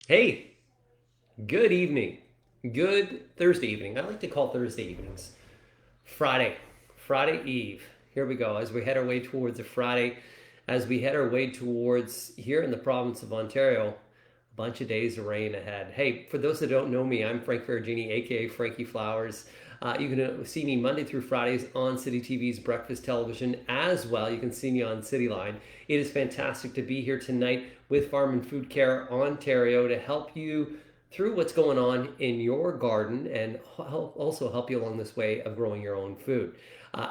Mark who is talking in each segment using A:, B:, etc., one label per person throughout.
A: Hey, good evening. Good Thursday evening. I like to call Thursday evenings Friday, Friday Eve. Here we go. As we head our way towards a Friday, as we head our way towards here in the province of Ontario, a bunch of days of rain ahead. Hey, for those that don't know me, I'm Frank Ferragini, aka Frankie Flowers. You can see me Monday through Fridays on City TV's Breakfast Television as well. You can see me on Cityline. It is fantastic to be here tonight with Farm and Food Care Ontario to help you through what's going on in your garden and also help you along this way of growing your own food.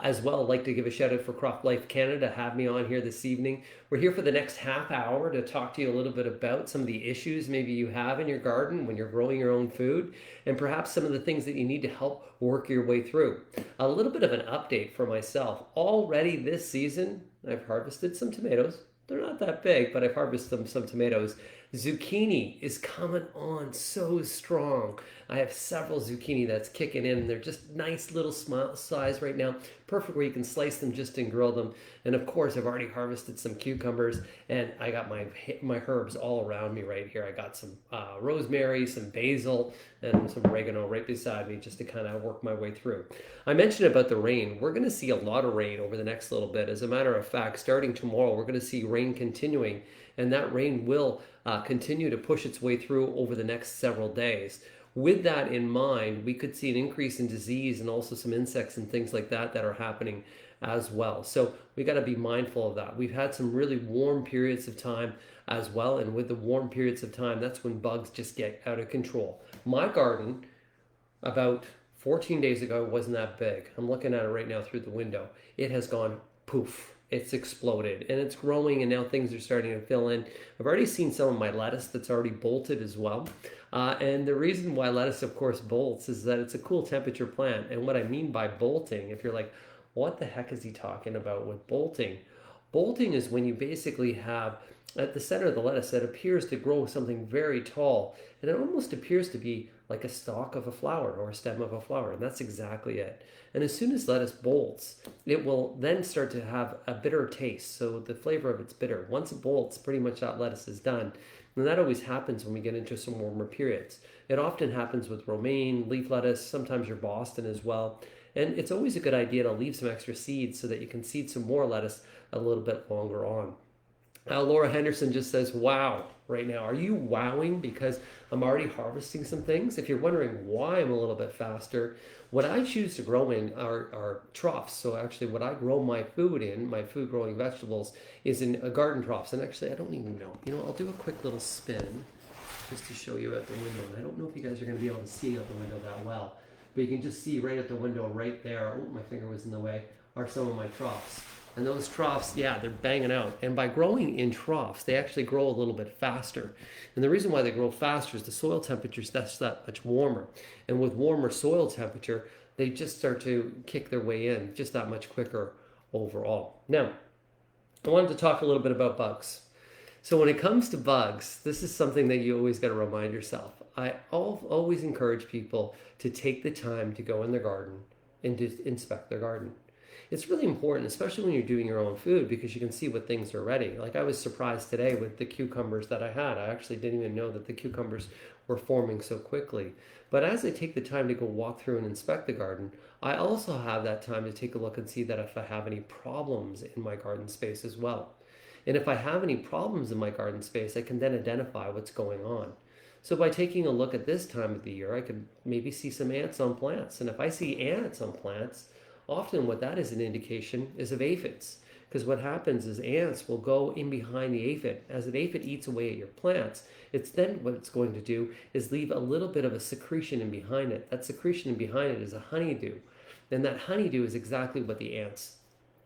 A: As well, I'd like to give a shout out for Crop Life Canada, have me on here this evening. We're here for the next half hour to talk to you a little bit about some of the issues maybe you have in your garden when you're growing your own food, and perhaps some of the things that you need to help work your way through. A little bit of an update for myself. Already this season, I've harvested some tomatoes. They're not that big, but I've harvested some tomatoes. Zucchini is coming on so strong. I have several zucchini that's kicking in. They're just nice little small size right now. Perfect where you can slice them just and grill them. And of course, I've already harvested some cucumbers and I got my herbs all around me right here. I got some rosemary, some basil, and some oregano right beside me just to kind of work my way through. I mentioned about the rain. We're going to see a lot of rain over the next little bit. As a matter of fact, starting tomorrow, we're going to see rain continuing, and that rain will continue to push its way through over the next several days. With that in mind, we could see an increase in disease and also some insects and things like that that are happening as well. So we got to be mindful of that. We've had some really warm periods of time as well, and with the warm periods of time, that's when bugs just get out of control. My garden, about 14 days ago, wasn't that big. I'm looking at it right now through the window. It has gone poof. It's exploded and it's growing, and now things are starting to fill in. I've already seen some of my lettuce that's already bolted as well. And the reason why lettuce, of course, bolts is that it's a cool temperature plant. And what I mean by bolting, if you're like, what the heck is he talking about with bolting? Bolting is when you basically have at the center of the lettuce that appears to grow something very tall, and it almost appears to be like a stalk of a flower or a stem of a flower, and that's exactly it. And as soon as lettuce bolts, it will then start to have a bitter taste. So the flavor of it's bitter. Once it bolts, pretty much that lettuce is done. And that always happens when we get into some warmer periods. It often happens with romaine, leaf lettuce, sometimes your Boston as well. And it's always a good idea to leave some extra seeds so that you can seed some more lettuce a little bit longer on. Laura Henderson just says, wow, right now. Are you wowing because I'm already harvesting some things? If you're wondering why I'm a little bit faster, what I choose to grow in are troughs. So actually what I grow my food in, my food growing vegetables, is in garden troughs. And actually, I don't even know. You know, I'll do a quick little spin just to show you out the window. And I don't know if you guys are going to be able to see out the window that well, but you can just see right at the window right there. Oh, my finger was in the way. Are some of my troughs. And those troughs, yeah, they're banging out. And by growing in troughs, they actually grow a little bit faster. And the reason why they grow faster is the soil temperature is that much warmer. And with warmer soil temperature, they just start to kick their way in just that much quicker overall. Now, I wanted to talk a little bit about bugs. So when it comes to bugs, this is something that you always got to remind yourself. I always encourage people to take the time to go in their garden and to inspect their garden. It's really important, especially when you're doing your own food, because you can see what things are ready. Like I was surprised today with the cucumbers that I had. I actually didn't even know that the cucumbers were forming so quickly. But as I take the time to go walk through and inspect the garden, I also have that time to take a look and see that if I have any problems in my garden space as well. And if I have any problems in my garden space, I can then identify what's going on. So by taking a look at this time of the year, I could maybe see some ants on plants. And if I see ants on plants, often what that is an indication is of aphids. Because what happens is ants will go in behind the aphid. As an aphid eats away at your plants, it's then what it's going to do is leave a little bit of a secretion in behind it. That secretion in behind it is a honeydew. And that honeydew is exactly what the ants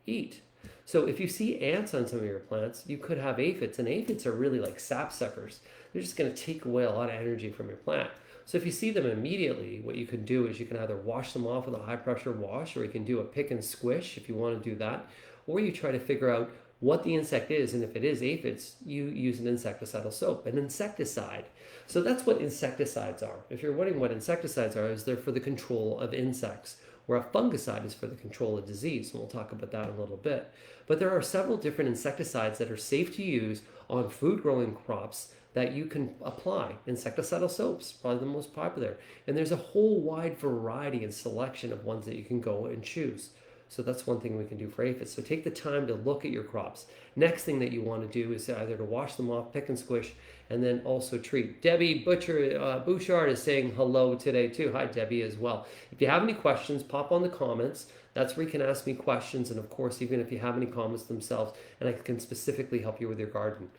A: eat. So if you see ants on some of your plants, you could have aphids, and aphids are really like sap suckers. They're just going to take away a lot of energy from your plant. So if you see them immediately, what you can do is you can either wash them off with a high pressure wash, or you can do a pick and squish if you want to do that, or you try to figure out what the insect is, and if it is aphids, you use an insecticidal soap, an insecticide. So that's what insecticides are. If you're wondering what insecticides are, is they're for the control of insects, where a fungicide is for the control of disease, and we'll talk about that in a little bit. But there are several different insecticides that are safe to use on food growing crops that you can apply. Insecticidal soaps, probably the most popular. And there's a whole wide variety and selection of ones that you can go and choose. So that's one thing we can do for aphids. So take the time to look at your crops. Next thing that you want to do is either to wash them off, pick and squish, and then also treat. Debbie Bouchard is saying hello today too. Hi, Debbie, as well. If you have any questions, pop on the comments. That's where you can ask me questions. And of course, even if you have any comments themselves, and I can specifically help you with your garden.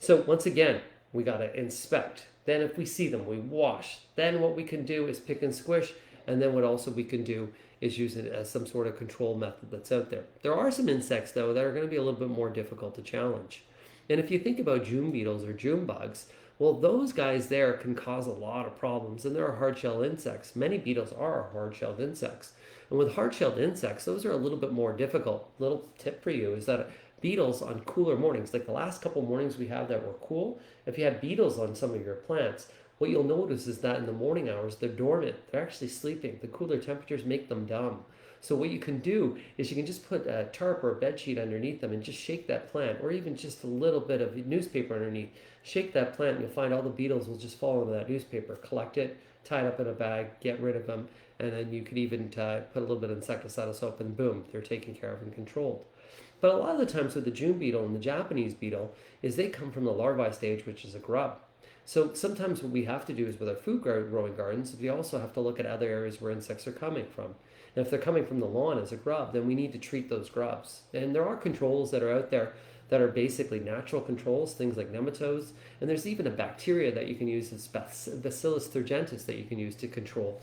A: So once again, we got to inspect. Then if we see them, we wash. Then what we can do is pick and squish. And then what also we can do is use it as some sort of control method that's out there. There are some insects, though, that are going to be a little bit more difficult to challenge. And if you think about June beetles or June bugs, well, those guys there can cause a lot of problems. And they're hard-shelled insects. Many beetles are hard-shelled insects. And with hard-shelled insects, those are a little bit more difficult. Little tip for you is that beetles on cooler mornings, like the last couple mornings we had that were cool, if you had beetles on some of your plants, what you'll notice is that in the morning hours, they're dormant. They're actually sleeping. The cooler temperatures make them dumb. So what you can do is you can just put a tarp or a bed sheet underneath them and just shake that plant, or even just a little bit of newspaper underneath. Shake that plant and you'll find all the beetles will just fall into that newspaper. Collect it, tie it up in a bag, get rid of them, and then you could even put a little bit of insecticidal soap and boom, they're taken care of and controlled. But a lot of the times with the June beetle and the Japanese beetle is they come from the larvae stage, which is a grub. So sometimes what we have to do is with our food growing gardens, we also have to look at other areas where insects are coming from. And if they're coming from the lawn as a grub, then we need to treat those grubs. And there are controls that are out there that are basically natural controls, things like nematodes. And there's even a bacteria that you can use, it's Bacillus thuringiensis, that you can use to control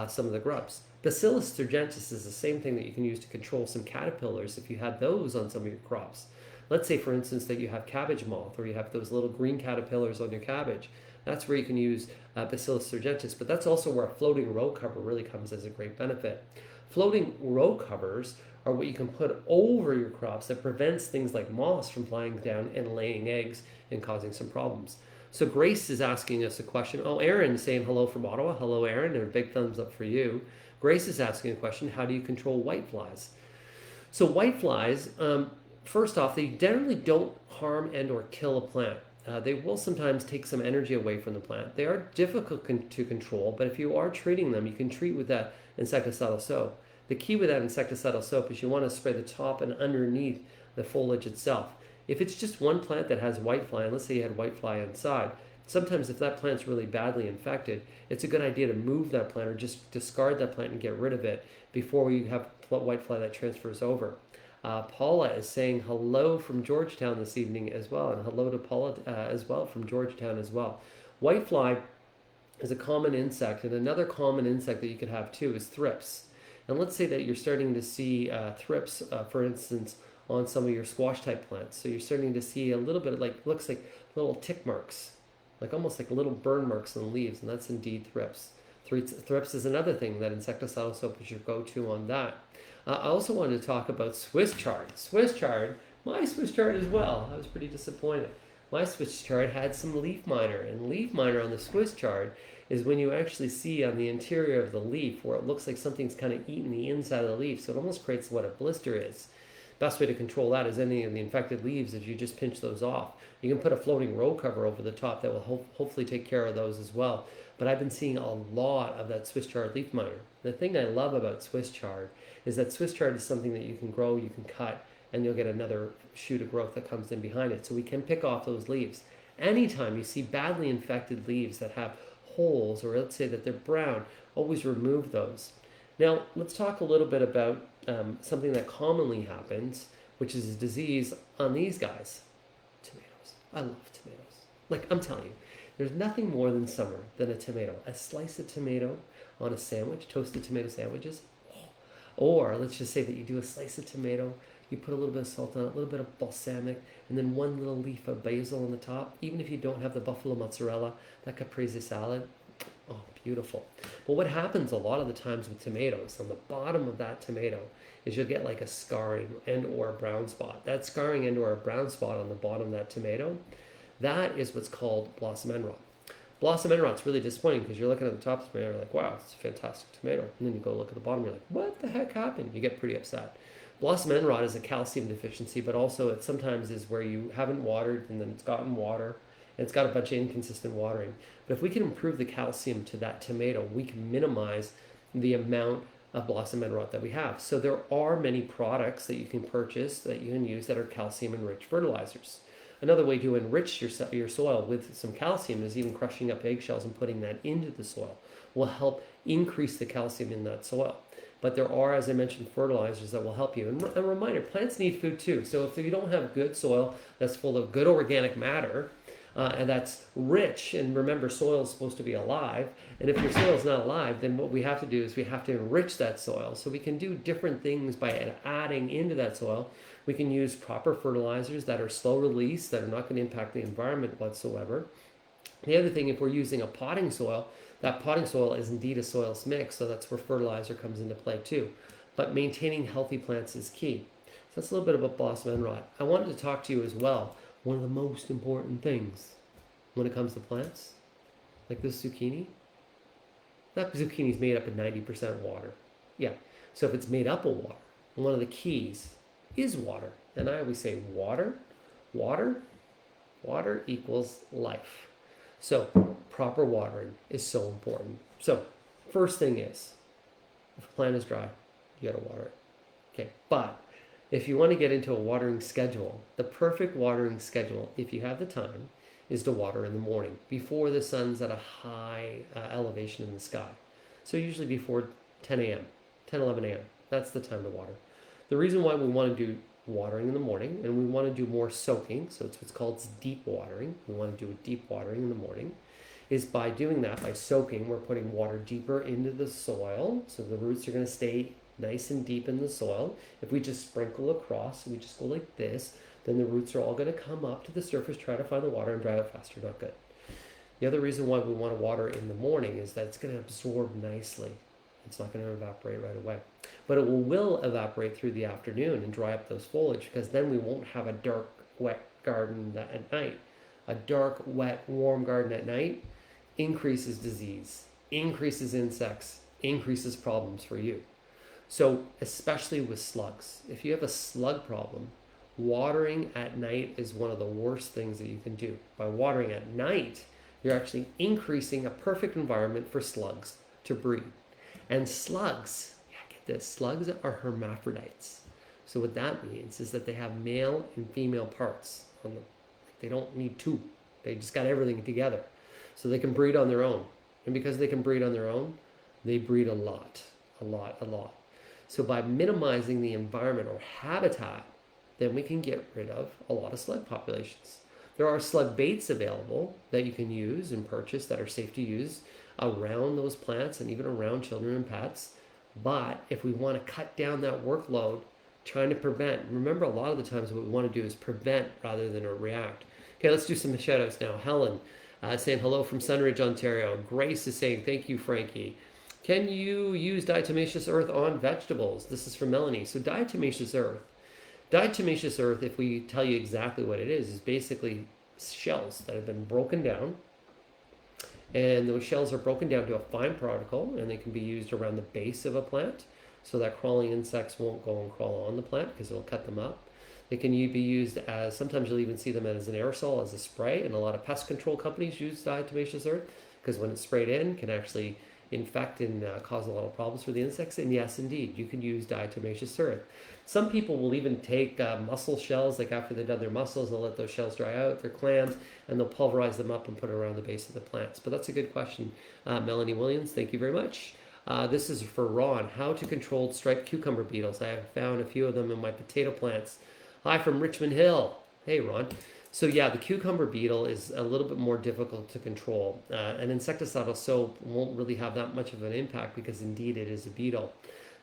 A: some of the grubs. Bacillus thuringiensis is the same thing that you can use to control some caterpillars if you had those on some of your crops. Let's say, for instance, that you have cabbage moth or you have those little green caterpillars on your cabbage. That's where you can use Bacillus thuringiensis, but that's also where a floating row cover really comes as a great benefit. Floating row covers are what you can put over your crops that prevents things like moths from flying down and laying eggs and causing some problems. So Grace is asking us a question. Oh, Aaron saying hello from Ottawa. Hello, Aaron, and a big thumbs up for you. Grace is asking a question. How do you control whiteflies? So whiteflies, first off, they generally don't harm and or kill a plant. They will sometimes take some energy away from the plant. They are difficult to control, but if you are treating them, you can treat with that insecticidal soap. The key with that insecticidal soap is you want to spray the top and underneath the foliage itself. If it's just one plant that has whitefly, and let's say you had whitefly inside, sometimes if that plant's really badly infected, it's a good idea to move that plant or just discard that plant and get rid of it before you have whitefly that transfers over. Paula is saying hello from Georgetown this evening as well, and hello to Paula as well from Georgetown as well. Whitefly is a common insect, and another common insect that you could have too is thrips. And let's say that you're starting to see thrips, for instance, on some of your squash type plants. So you're starting to see a little bit of looks like little tick marks, like almost like little burn marks on the leaves, and that's indeed thrips. Thrips is another thing that insecticidal soap is your go-to on that. I also wanted to talk about Swiss chard. Swiss chard, my Swiss chard as well. I was pretty disappointed. My Swiss chard had some leaf miner, and leaf miner on the Swiss chard is when you actually see on the interior of the leaf where it looks like something's kind of eaten the inside of the leaf, so it almost creates what a blister is. Best way to control that is any of the infected leaves is you just pinch those off. You can put a floating row cover over the top that will hopefully take care of those as well. But I've been seeing a lot of that Swiss chard leaf miner. The thing I love about Swiss chard is that Swiss chard is something that you can grow, you can cut, and you'll get another shoot of growth that comes in behind it. So we can pick off those leaves. Anytime you see badly infected leaves that have holes, or let's say that they're brown, always remove those. Now, let's talk a little bit about something that commonly happens, which is a disease on these guys. Tomatoes. I love tomatoes. Like, I'm telling you, there's nothing more than summer than a tomato. A slice of tomato on a sandwich, toasted tomato sandwiches. Or let's just say that you do a slice of tomato, you put a little bit of salt on it, a little bit of balsamic, and then one little leaf of basil on the top. Even if you don't have the buffalo mozzarella, that caprese salad, oh, beautiful. But what happens a lot of the times with tomatoes, on the bottom of that tomato, is you'll get like a scarring and or a brown spot. That scarring and or a brown spot on the bottom of that tomato, that is what's called blossom end rot. Blossom end rot's really disappointing because you're looking at the top of the tomato, you're like, wow, it's a fantastic tomato. And then you go look at the bottom, you're like, what the heck happened? You get pretty upset. Blossom end rot is a calcium deficiency, but also it sometimes is where you haven't watered and then it's gotten water and it's got a bunch of inconsistent watering. But if we can improve the calcium to that tomato, we can minimize the amount of blossom end rot that we have. So there are many products that you can purchase that you can use that are calcium enriched fertilizers. Another way to enrich your soil with some calcium is even crushing up eggshells and putting that into the soil will help increase the calcium in that soil. But there are, as I mentioned, fertilizers that will help you. And a reminder, plants need food too. So if you don't have good soil that's full of good organic matter, and that's rich, and remember, soil is supposed to be alive, and if your soil is not alive, then what we have to do is we have to enrich that soil. So we can do different things by adding into that soil. We can use proper fertilizers that are slow release, that are not going to impact the environment whatsoever. The other thing, if we're using a potting soil, that potting soil is indeed a soils mix, so that's where fertilizer comes into play too. But maintaining healthy plants is key. So that's a little bit about blossom end rot. I wanted to talk to you as well. One of the most important things when it comes to plants, like this zucchini, that zucchini is made up of 90% water. Yeah, so if it's made up of water, one of the keys is water. And I always say water equals life. So proper watering is so important. So first thing is, if a plant is dry, you gotta water it. Okay, but if you want to get into a watering schedule, the perfect watering schedule, if you have the time, is to water in the morning before the sun's at a high elevation in the sky. So usually before 10 a.m., 10, 11 a.m. That's the time to water. The reason why we want to do watering in the morning, and we want to do more soaking, so it's what's called deep watering. We want to do a deep watering in the morning, is by doing that, by soaking, we're putting water deeper into the soil, so the roots are going to stay nice and deep in the soil. If we just sprinkle across, we just go like this, then the roots are all going to come up to the surface, try to find the water and dry out faster. Not good. The other reason why we want to water in the morning is that it's going to absorb nicely. It's not going to evaporate right away. But it will evaporate through the afternoon and dry up those foliage, because then we won't have a dark, wet garden at night. A dark, wet, warm garden at night increases disease, increases insects, increases problems for you. So especially with slugs, if you have a slug problem, watering at night is one of the worst things that you can do. By watering at night, you're actually increasing a perfect environment for slugs to breed. And slugs, get this, slugs are hermaphrodites. So what that means is that they have male and female parts on them. They don't need two. They just got everything together. So they can breed on their own. And because they can breed on their own, they breed a lot. So by minimizing the environment or habitat, then we can get rid of a lot of slug populations. There are slug baits available that you can use and purchase that are safe to use around those plants and even around children and pets. But if we want to cut down that workload, trying to prevent, remember a lot of the times what we want to do is prevent rather than react. Okay, let's do some shout outs now. Helen saying hello from Sunridge, Ontario. Grace is saying thank you, Frankie. Can you use diatomaceous earth on vegetables? This is from Melanie. So diatomaceous earth, if we tell you exactly what it is basically shells that have been broken down. And those shells are broken down to a fine particle, and they can be used around the base of a plant so that crawling insects won't go and crawl on the plant because it'll cut them up. They can be used as, sometimes you'll even see them as an aerosol, as a spray, and a lot of pest control companies use diatomaceous earth because when it's sprayed in, can actually infect and cause a lot of problems for the insects. And yes, indeed, you can use diatomaceous earth. Some people will even take mussel shells, like after they've done their mussels, they'll let those shells dry out, their clams, and they'll pulverize them up and put it around the base of the plants. But that's a good question, Melanie Williams. Thank you very much. This is for Ron. How to control striped cucumber beetles. I have found a few of them in my potato plants. Hi from Richmond Hill. Hey, Ron. So yeah, the cucumber beetle is a little bit more difficult to control. An insecticidal soap won't really have that much of an impact because indeed it is a beetle.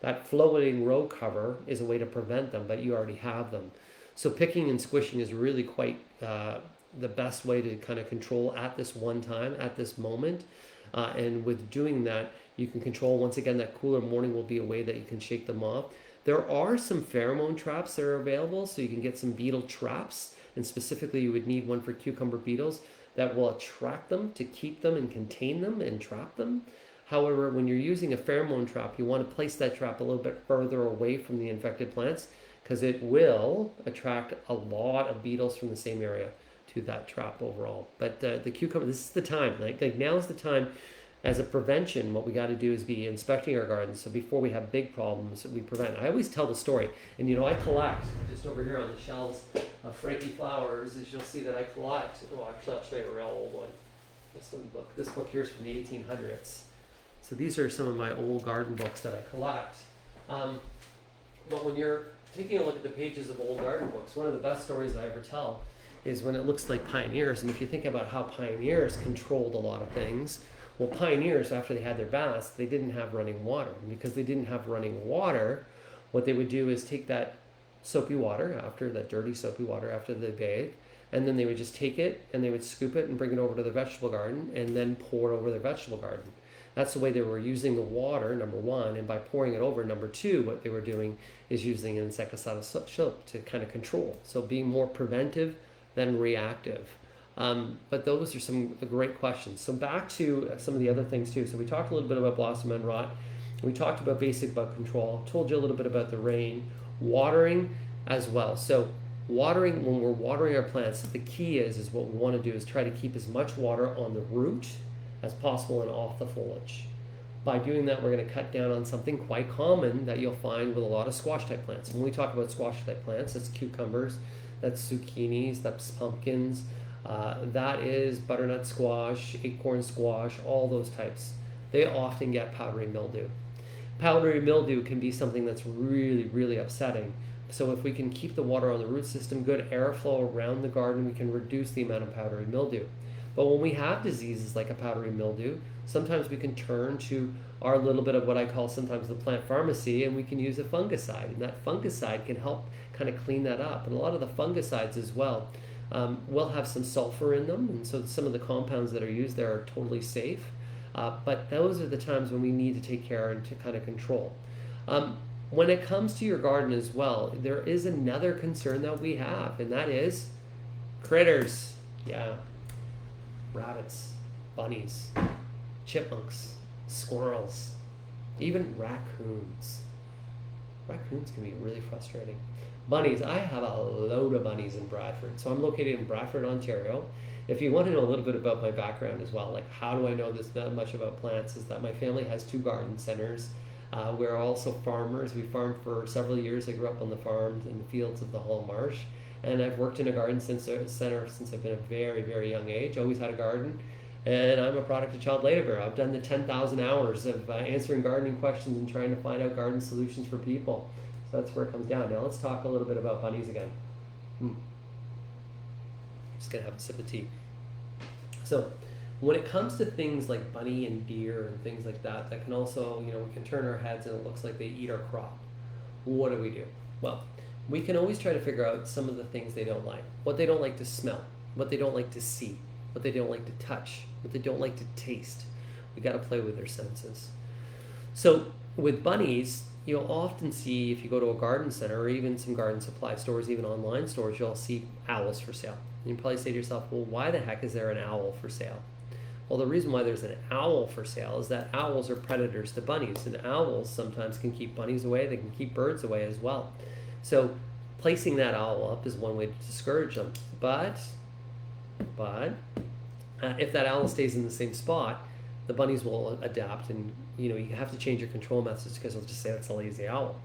A: That floating row cover is a way to prevent them, but you already have them. So picking and squishing is really quite the best way to kind of control at this one time, at this moment. And with doing that, you can control, once again, that cooler morning will be a way that you can shake them off. There are some pheromone traps that are available, so you can get some beetle traps. And specifically, you would need one for cucumber beetles that will attract them to keep them and contain them and trap them. However, when you're using a pheromone trap, you want to place that trap a little bit further away from the infected plants because it will attract a lot of beetles from the same area that trap overall. But the cucumber, this is the time. Like now is the time. As a prevention, what we got to do is be inspecting our gardens. So before we have big problems, we prevent. I always tell the story, and I collect just over here on the shelves of Frankie Flowers. As you'll see that I collect. Oh, actually, I'll show you a real old one. This book here is from the 1800s. So these are some of my old garden books that I collect. But when you're taking a look at the pages of old garden books, one of the best stories I ever tell is when it looks like pioneers. And if you think about how pioneers controlled a lot of things, well, pioneers, after they had their baths, they didn't have running water. And because they didn't have running water, what they would do is take that soapy water, that dirty soapy water after they bathed, and then they would just take it and they would scoop it and bring it over to their vegetable garden and then pour it over their vegetable garden. That's the way they were using the water, number one, and by pouring it over, number two, what they were doing is using an insecticidal soap to kind of control. So being more preventive than reactive. But those are some great questions. So back to some of the other things too. So we talked a little bit about blossom end rot. We talked about basic bug control. Told you a little bit about the rain, watering as well. So watering, when we're watering our plants, the key is what we want to do is try to keep as much water on the root as possible and off the foliage. By doing that, we're going to cut down on something quite common that you'll find with a lot of squash type plants. When we talk about squash type plants, that's cucumbers, that's zucchinis, that's pumpkins, that is butternut squash, acorn squash, all those types. They often get powdery mildew. Powdery mildew can be something that's really, really upsetting. So if we can keep the water on the root system, good airflow around the garden, we can reduce the amount of powdery mildew. But when we have diseases like a powdery mildew, sometimes we can turn to our little bit of what I call sometimes the plant pharmacy, and we can use a fungicide. And that fungicide can help kind of clean that up. And a lot of the fungicides as well will have some sulfur in them, and so some of the compounds that are used there are totally safe. But those are the times when we need to take care and to kind of control. When it comes to your garden as well, there is another concern that we have, and that is critters. Yeah, rabbits, bunnies, chipmunks, squirrels, even raccoons. Raccoons can be really frustrating. Bunnies, I have a load of bunnies in Bradford. So I'm located in Bradford, Ontario. If you want to know a little bit about my background as well, like how do I know this that much about plants, is that my family has 2 garden centers. We're also farmers. We farmed for several years. I grew up on the farms in the fields of the Hull Marsh. And I've worked in a garden center since I've been a very, very young age. Always had a garden. And I'm a product of child labor. I've done the 10,000 hours of answering gardening questions and trying to find out garden solutions for people. So that's where it comes down. Now let's talk a little bit about bunnies again. Just gonna have a sip of tea. So when it comes to things like bunny and deer and things like that, that can also, we can turn our heads and it looks like they eat our crop. What do we do? Well, we can always try to figure out some of the things they don't like. What they don't like to smell, what they don't like to see, what they don't like to touch, what they don't like to taste. We got to play with their senses. So with bunnies, you'll often see, if you go to a garden center or even some garden supply stores, even online stores, you'll see owls for sale. And you probably say to yourself, well, why the heck is there an owl for sale? Well, the reason why there's an owl for sale is that owls are predators to bunnies, and owls sometimes can keep bunnies away. They can keep birds away as well. So placing that owl up is one way to discourage them. But if that owl stays in the same spot, the bunnies will adapt, and you have to change your control methods because they'll just say that's a lazy owl.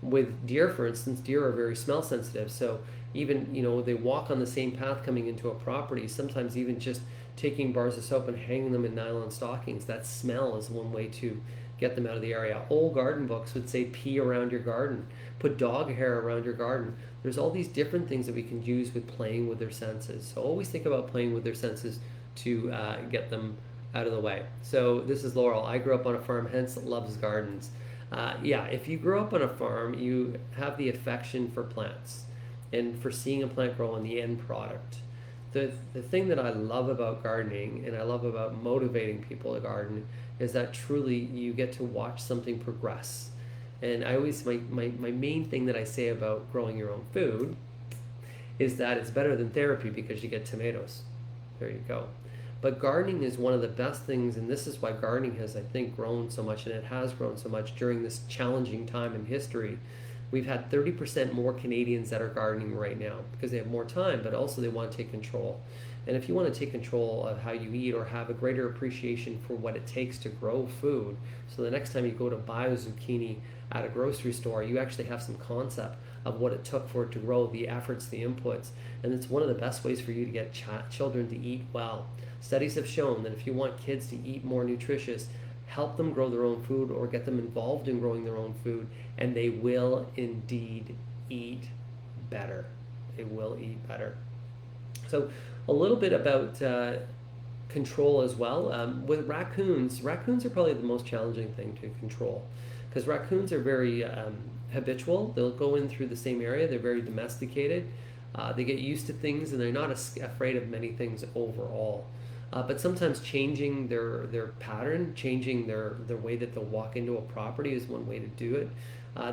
A: With deer, for instance, deer are very smell sensitive, so even they walk on the same path coming into a property. Sometimes even just taking bars of soap and hanging them in nylon stockings, that smell is one way to get them out of the area. Old garden books would say pee around your garden, put dog hair around your garden. There's all these different things that we can use with playing with their senses. So always think about playing with their senses to get them out of the way. So this is Laurel. I grew up on a farm, hence loves gardens. If you grow up on a farm, you have the affection for plants and for seeing a plant grow and the end product. The thing that I love about gardening and I love about motivating people to garden is that truly you get to watch something progress. And I always, my main thing that I say about growing your own food is that it's better than therapy because you get tomatoes. There you go. But gardening is one of the best things, and this is why gardening has, I think, grown so much, and it has grown so much during this challenging time in history, We've had 30% more Canadians that are gardening right now because they have more time, but also they want to take control. And if you want to take control of how you eat or have a greater appreciation for what it takes to grow food, so the next time you go to buy a zucchini at a grocery store, you actually have some concept of what it took for it to grow, the efforts, the inputs. And it's one of the best ways for you to get children to eat well. Studies have shown that if you want kids to eat more nutritious, help them grow their own food or get them involved in growing their own food, and they will indeed eat better. They will eat better. So a little bit about control as well. With raccoons are probably the most challenging thing to control because raccoons are very habitual. They'll go in through the same area. They're very domesticated. They get used to things and they're not afraid of many things overall. But sometimes changing their pattern, changing their way that they'll walk into a property is one way to do it.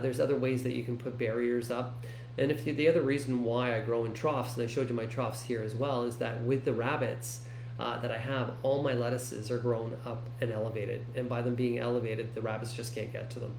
A: There's other ways that you can put barriers up. And the other reason why I grow in troughs, and I showed you my troughs here as well, is that with the rabbits that I have, all my lettuces are grown up and elevated. And by them being elevated, the rabbits just can't get to them.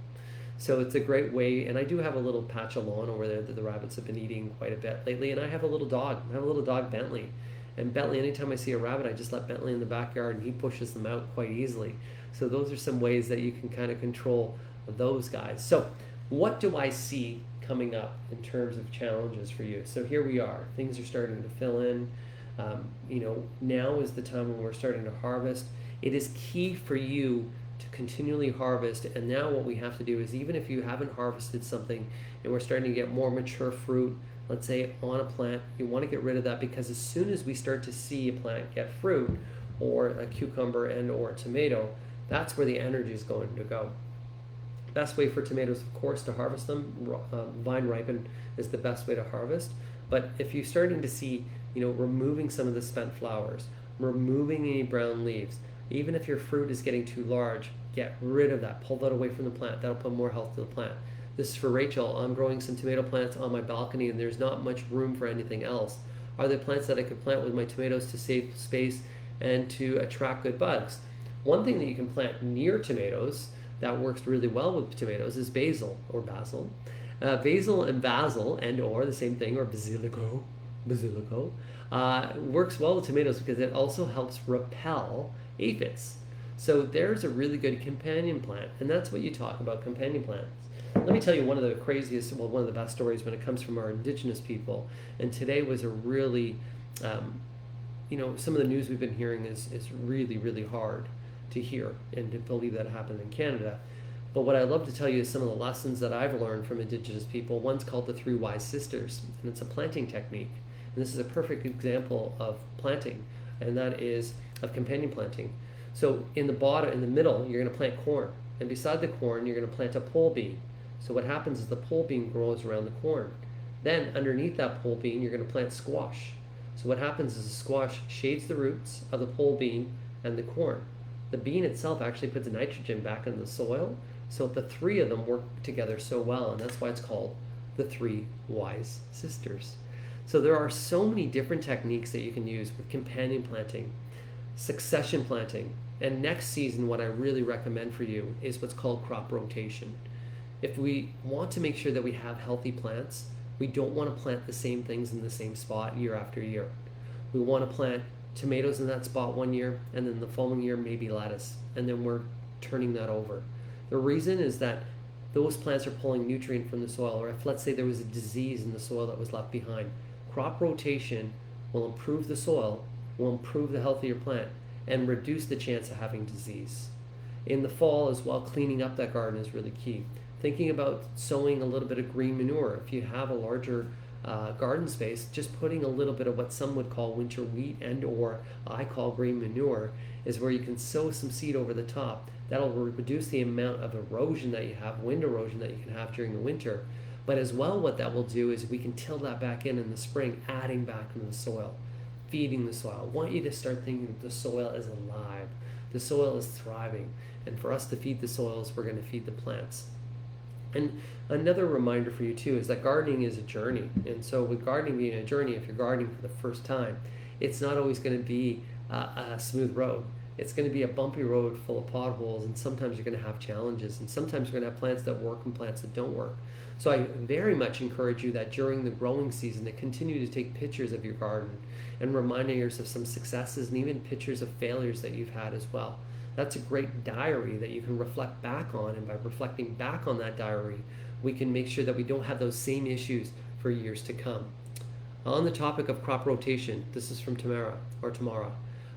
A: So it's a great way, and I do have a little patch of lawn over there that the rabbits have been eating quite a bit lately, and I have a little dog. I have a little dog, Bentley. And Bentley, anytime I see a rabbit, I just let Bentley in the backyard and he pushes them out quite easily. So those are some ways that you can kind of control those guys. So what do I see coming up in terms of challenges for you? So here we are. Things are starting to fill in. Now is the time when we're starting to harvest. It is key for you to continually harvest. And now what we have to do is, even if you haven't harvested something and we're starting to get more mature fruit, let's say on a plant, you want to get rid of that, because as soon as we start to see a plant get fruit, or a cucumber and or a tomato, that's where the energy is going to go. Best way for tomatoes, of course, to harvest them, vine ripen is the best way to harvest. But if you're starting to see, removing some of the spent flowers, removing any brown leaves, even if your fruit is getting too large, get rid of that, pull that away from the plant. That'll put more health to the plant. This is for Rachel. I'm growing some tomato plants on my balcony and there's not much room for anything else. Are there plants that I could plant with my tomatoes to save space and to attract good bugs? One thing that you can plant near tomatoes that works really well with tomatoes is basil or basil. Basil and basil and or the same thing, or basilico, works well with tomatoes because it also helps repel aphids. So there's a really good companion plant, and that's what you talk about, companion plants. Let me tell you one of the one of the best stories when it comes from our indigenous people. And today was a really, some of the news we've been hearing is really, really hard to hear and to believe that it happened in Canada. But what I'd love to tell you is some of the lessons that I've learned from indigenous people. One's called the Three Wise Sisters, and it's a planting technique. And this is a perfect example of planting, and that is of companion planting. So in the middle, you're going to plant corn. And beside the corn, you're going to plant a pole bean. So what happens is the pole bean grows around the corn. Then underneath that pole bean, you're going to plant squash. So what happens is the squash shades the roots of the pole bean and the corn. The bean itself actually puts nitrogen back in the soil. So the three of them work together so well, and that's why it's called the Three Wise Sisters. So there are so many different techniques that you can use with companion planting, succession planting, and next season what I really recommend for you is what's called crop rotation. If we want to make sure that we have healthy plants, we don't want to plant the same things in the same spot year after year. We want to plant tomatoes in that spot one year, and then the following year maybe lettuce, and then we're turning that over. The reason is that those plants are pulling nutrient from the soil, or if let's say there was a disease in the soil that was left behind. Crop rotation will improve the soil, will improve the health of your plant, and reduce the chance of having disease. In the fall as well, cleaning up that garden is really key. Thinking about sowing a little bit of green manure. If you have a larger garden space, just putting a little bit of what some would call winter wheat and or I call green manure is where you can sow some seed over the top. That'll reduce the amount of erosion that you have, wind erosion that you can have during the winter. But as well, what that will do is we can till that back in the spring, adding back into the soil, feeding the soil. I want you to start thinking that the soil is alive. The soil is thriving. And for us to feed the soils, we're going to feed the plants. And another reminder for you too is that gardening is a journey. And so with gardening being a journey, if you're gardening for the first time, it's not always going to be a smooth road. It's going to be a bumpy road full of potholes, and sometimes you're going to have challenges, and sometimes you're going to have plants that work and plants that don't work. So I very much encourage you that during the growing season to continue to take pictures of your garden and reminding yourself of some successes and even pictures of failures that you've had as well. That's a great diary that you can reflect back on, and by reflecting back on that diary, we can make sure that we don't have those same issues for years to come. On the topic of crop rotation, this is from Tamara.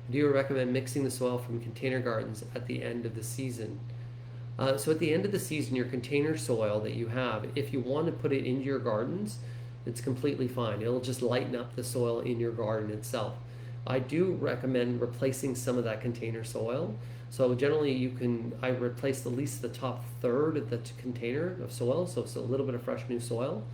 A: Do you recommend mixing the soil from container gardens at the end of the season? So at the end of the season, your container soil that you have, if you want to put it into your gardens, it's completely fine. It'll just lighten up the soil in your garden itself. I do recommend replacing some of that container soil. So generally I replace at least the top third of the container of soil, so it's a little bit of fresh new soil.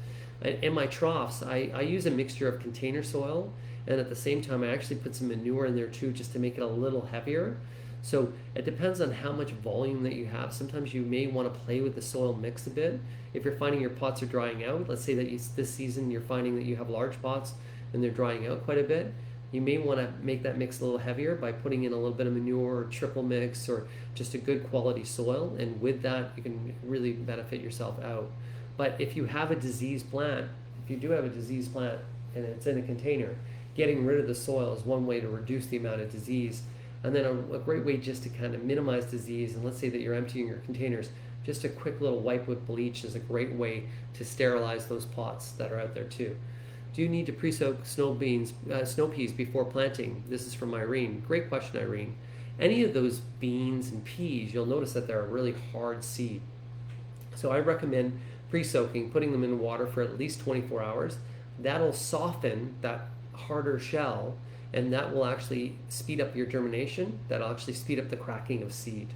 A: In my troughs, I use a mixture of container soil, and at the same time I actually put some manure in there too, just to make it a little heavier. So it depends on how much volume that you have. Sometimes you may want to play with the soil mix a bit. If you're finding your pots are drying out, let's say that this season you're finding that you have large pots and they're drying out quite a bit, you may want to make that mix a little heavier by putting in a little bit of manure or triple mix or just a good quality soil, and with that you can really benefit yourself out. But if you have a diseased plant, if you do have a diseased plant and it's in a container, getting rid of the soil is one way to reduce the amount of disease. And then a great way just to kind of minimize disease, and let's say that you're emptying your containers, just a quick little wipe with bleach is a great way to sterilize those pots that are out there too. Do you need to pre-soak snow peas before planting? This is from Irene. Great question, Irene. Any of those beans and peas, you'll notice that they're a really hard seed. So I recommend pre-soaking, putting them in water for at least 24 hours. That'll soften that harder shell, and that will actually speed up your germination. That'll actually speed up the cracking of seed.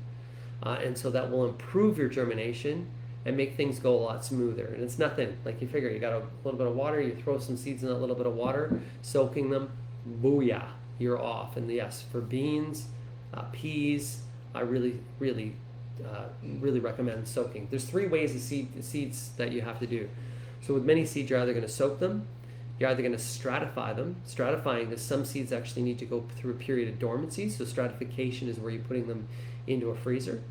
A: And so that will improve your germination and make things go a lot smoother. And it's nothing, like you figure, you got a little bit of water, you throw some seeds in that little bit of water, soaking them, booyah, you're off. And yes, for beans, peas, I really recommend soaking. There's 3 ways of seeds that you have to do. So with many seeds, you're either going to soak them, you're either going to stratify them. Stratifying is some seeds actually need to go through a period of dormancy, so stratification is where you're putting them into a freezer.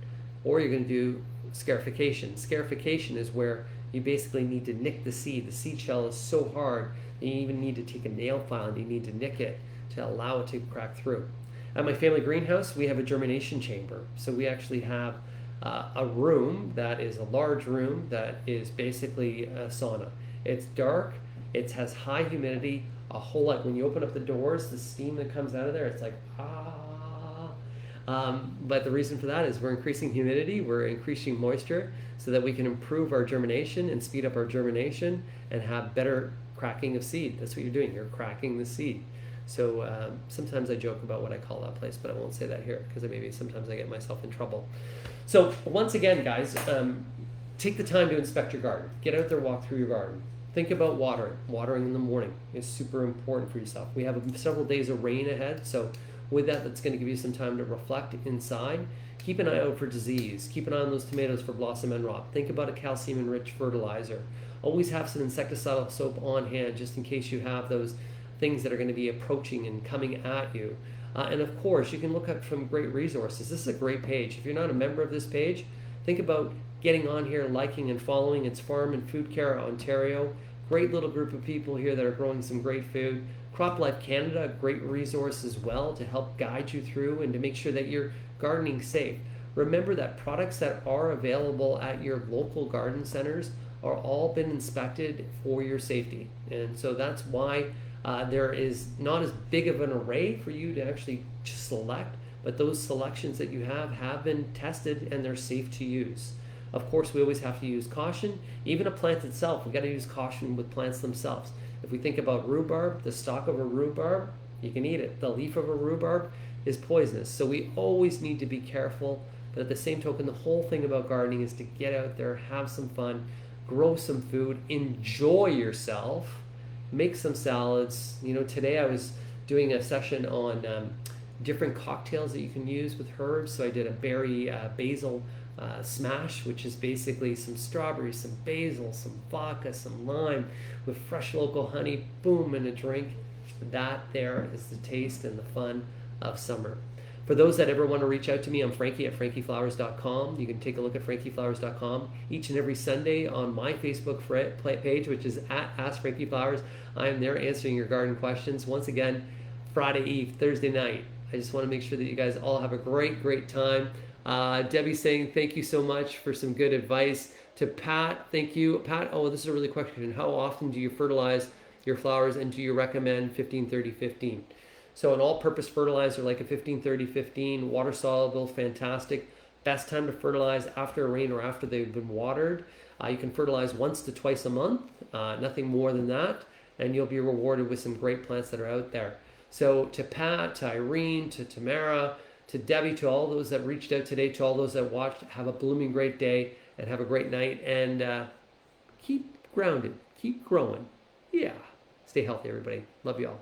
A: Or you're going to do scarification. Scarification is where you basically need to nick the seed. The seed shell is so hard that you even need to take a nail file and you need to nick it to allow it to crack through. At my family greenhouse, we have a germination chamber. So we actually have a room that is a large room that is basically a sauna. It's dark. It has high humidity, a whole lot. When you open up the doors, the steam that comes out of there, it's like, but the reason for that is we're increasing humidity, we're increasing moisture so that we can improve our germination and speed up our germination and have better cracking of seed. That's what you're doing, you're cracking the seed. So sometimes I joke about what I call that place, but I won't say that here because maybe sometimes I get myself in trouble. So once again, guys, take the time to inspect your garden. Get out there, walk through your garden. Think about watering. Watering in the morning is super important for yourself. We have several days of rain ahead, so with that, that's going to give you some time to reflect inside. Keep an eye out for disease. Keep an eye on those tomatoes for blossom end rot. Think about a calcium-enriched fertilizer. Always have some insecticidal soap on hand just in case you have those things that are going to be approaching and coming at you. And of course, you can look up some great resources. This is a great page. If you're not a member of this page, think about getting on here, liking and following. It's Farm and Food Care Ontario. Great little group of people here that are growing some great food. Crop Life Canada, a great resource as well to help guide you through and to make sure that you're gardening safe. Remember that products that are available at your local garden centers are all been inspected for your safety. And so that's why there is not as big of an array for you to actually select, but those selections that you have been tested and they're safe to use. Of course, we always have to use caution. Even a plant itself, we got to use caution with plants themselves. If we think about rhubarb, the stalk of a rhubarb, you can eat it. The leaf of a rhubarb is poisonous. So we always need to be careful. But at the same token, the whole thing about gardening is to get out there, have some fun, grow some food, enjoy yourself, make some salads. You know, today I was doing a session on different cocktails that you can use with herbs. So I did a berry basil smash, which is basically some strawberries, some basil, some vodka, some lime with fresh local honey, boom, in a drink. That there is the taste and the fun of summer. For For those that ever want to reach out to me, I'm Frankie at frankieflowers.com. You can take a look at frankieflowers.com. Each and every Sunday on my Facebook page, which is at Ask Frankie Flowers, I am there answering your garden questions. Once again, Friday Eve, Thursday night. I just want to make sure that you guys all have a great, great time. Debbie saying thank you so much for some good advice. To Pat, thank you. Pat, oh, this is a really quick question. How often do you fertilize your flowers, and do you recommend 15-30-15? So an all-purpose fertilizer like a 15-30-15, water soluble, fantastic. Best time to fertilize after a rain or after they've been watered. You can fertilize once to twice a month, nothing more than that, and you'll be rewarded with some great plants that are out there. So to Pat, to Irene, to Tamara, to Debbie, to all those that reached out today, to all those that watched, have a blooming great day and have a great night, and keep grounded, keep growing. Yeah. Stay healthy, everybody. Love you all.